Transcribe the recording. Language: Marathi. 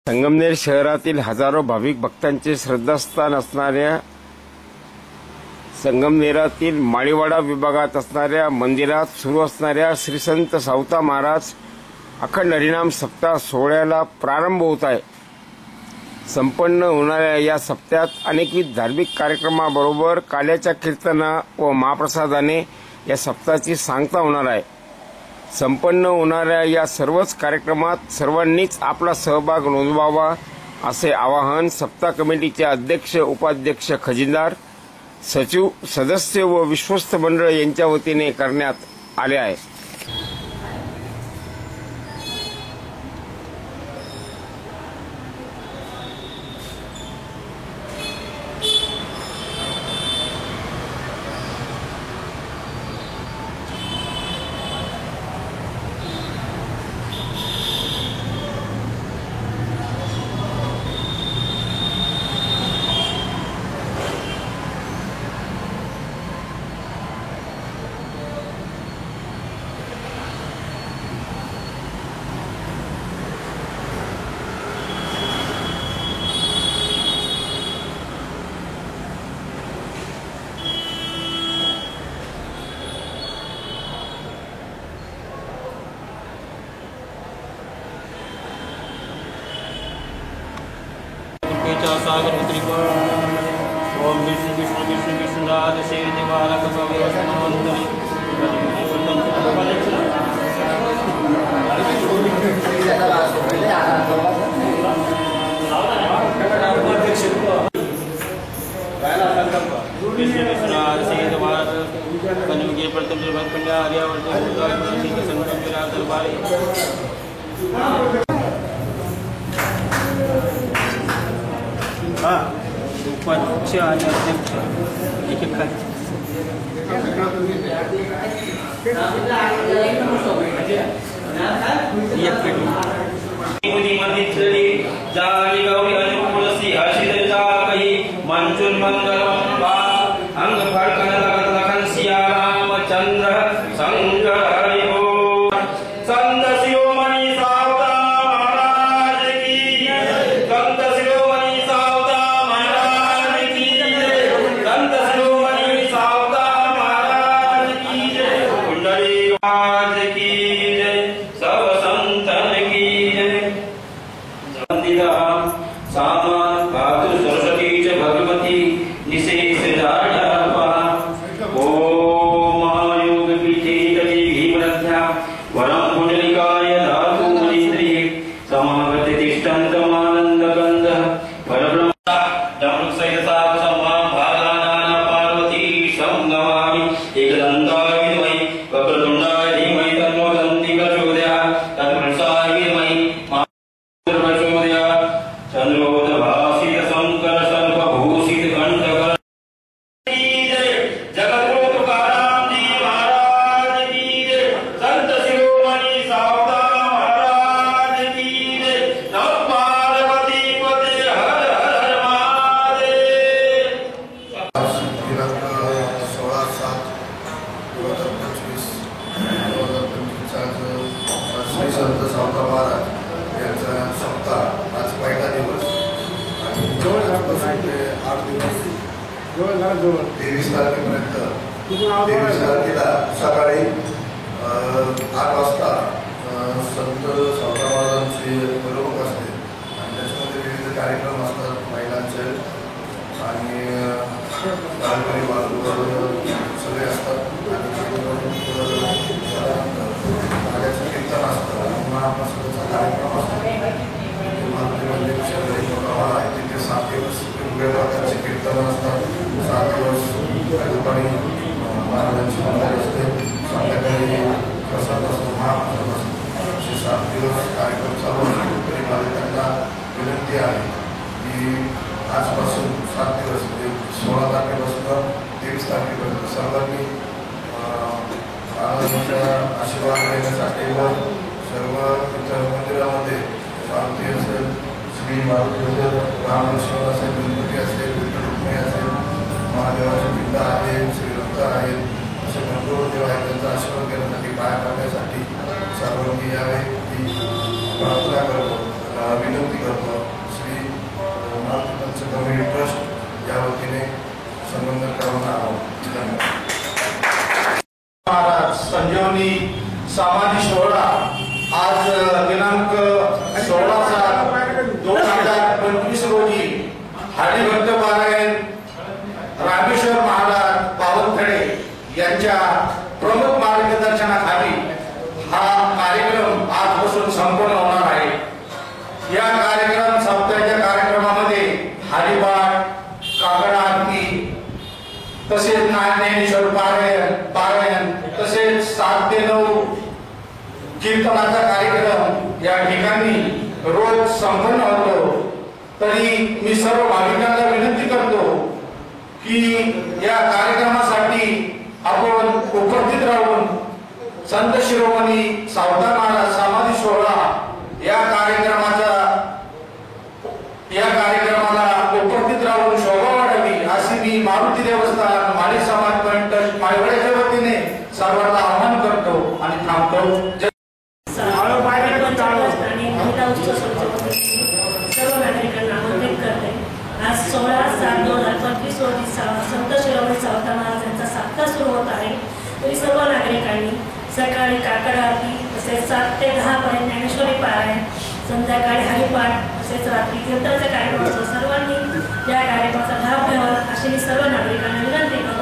संगमनेर शहरातील हजारो भाविक भक्तांचे श्रद्धास्थान असणाऱ्या संगमनेरातील माळीवाडा विभागात असणाऱ्या मंदिरात सुरू असणाऱ्या श्री संत सावता महाराज अखंड हरिनाम सप्ताह सोहळ्याला प्रारंभ होत आहे। संपन्न होणाऱ्या या सप्त्यात अनेकविध धार्मिक कार्यक्रमाबरोबर काल्याच्या कीर्तना व महाप्रसादाने या सप्ताहाची सांगता होणार आहे। संपन्न होणाऱ्या या सर्वच कार्यक्रमात सर्वांनीच आपला सहभाग नोंदवावा असे आवाहन सप्ताह कमिटीचे अध्यक्ष, उपाध्यक्ष, खजिनदार, सचिव, सदस्य व विश्वस्त मंडळ यांच्या वतीने करण्यात आले आहे। सागर उद्रिको ओम विष्णु विष्णु विष्णु विष्णुराज शेर देवालक भगवतमंतरी विष्णुराज शेर देवालक कन्युगे प्रथम पंड्या आर्यावर्त संगम विराज दरबारी उपाध्यक्ष आणि अध्यक्ष सकाळी 8 वाजता संत सावता महाराजांची मिरवणूक असते आणि त्याच्यामध्ये विविध कार्यक्रम असतात महिलांचे आणि पारंपरिक सगळे असतात आणि कीर्तन असतं, महाप्रसादाचा कार्यक्रम असतो। तिथे 7 दिवस वेगवेगळ्या प्रकारचे कीर्तन असतात। 7 दिवस दुपारी महाराजांची मंदिर असते, संध्याकाळी प्रसाद असतो, महाप्रसाद असतो। असे 7 दिवस कार्यक्रम चालू असतो। तरी भाविकांना विनंती आहे की आजपासून 7 दिवस म्हणजे 16 तारखेपासून 23 तारखेपर्यंत सर्वांनी महाराजांचा आशीर्वाद घेण्यासाठी व सर्व इतर मंदिरामध्ये पालखी असेल, श्री मारुती असेल, रामलक्ष्मण असेल, गणपती असेल, विठ्ठल रुक्मिणी असेल, महादेवाची पिंड आहे, श्रीरंग आहेत, असे भरपूर देव आहेत। त्यांचा आशीर्वाद घेण्यासाठी, पाया पडण्यासाठी सर्वांनी यावे ही प्रार्थना करतो। विनंती करतो. श्री मारुती पंचगंगा ट्रस्ट या वतीने संबंध करून धन्यवाद. महाराज संजीवनी समाधी सोहळा आज दिनांक 16/7/2025 रोजी हरिभक्त पारायण रामेश्वर महाराज पावनखडे यांच्या प्रमुख मार्गदर्शनाखाली हा कार्यक्रम आजपासून संपन्न होणार आहे. या कार्यक्रम सप्ताहाच्या कार्यक्रमामध्ये हरिपाठ, काकड आरती, तसेच ज्ञानेश्वर पारायण तसेच 7 ते 9 कीर्तनाचा कार्यक्रम या ठिकाणी रोज संपन्न होतो. तरी मी सर्व भाविकांना विनंती करतो की या कार्यक्रमासाठी आपण उपस्थित राहून संत शिरोमणी सावता महाराज समाधी सोहळा या कार्यक्रमाला उपस्थित राहून शोभा वाढावी अशी मी मारुती देवस्थान माळी समाज ट्रस्ट माळवड्याच्या वतीने सर्वांना आवाहन करतो आणि थांबतो. आणि महिला उत्सव समितीमध्ये सर्व नागरिकांना आमंत्रित करते. आज 16/7/2025 रोजी संत शिरोमणी सावता महाराज यांचा सप्ताह सुरू होत आहे. तरी सर्व नागरिकांनी सकाळी काकड आरती, तसेच 7 ते 10 पर्यंत ज्ञानेश्वरी पारायण, संध्याकाळी हरिपाठ, तसेच रात्री कीर्तनाचा कार्यक्रम असतो. सर्वांनी या कार्यक्रमाचा लाभ घ्यावा अशी मी सर्व नागरिकांना विनंती करते.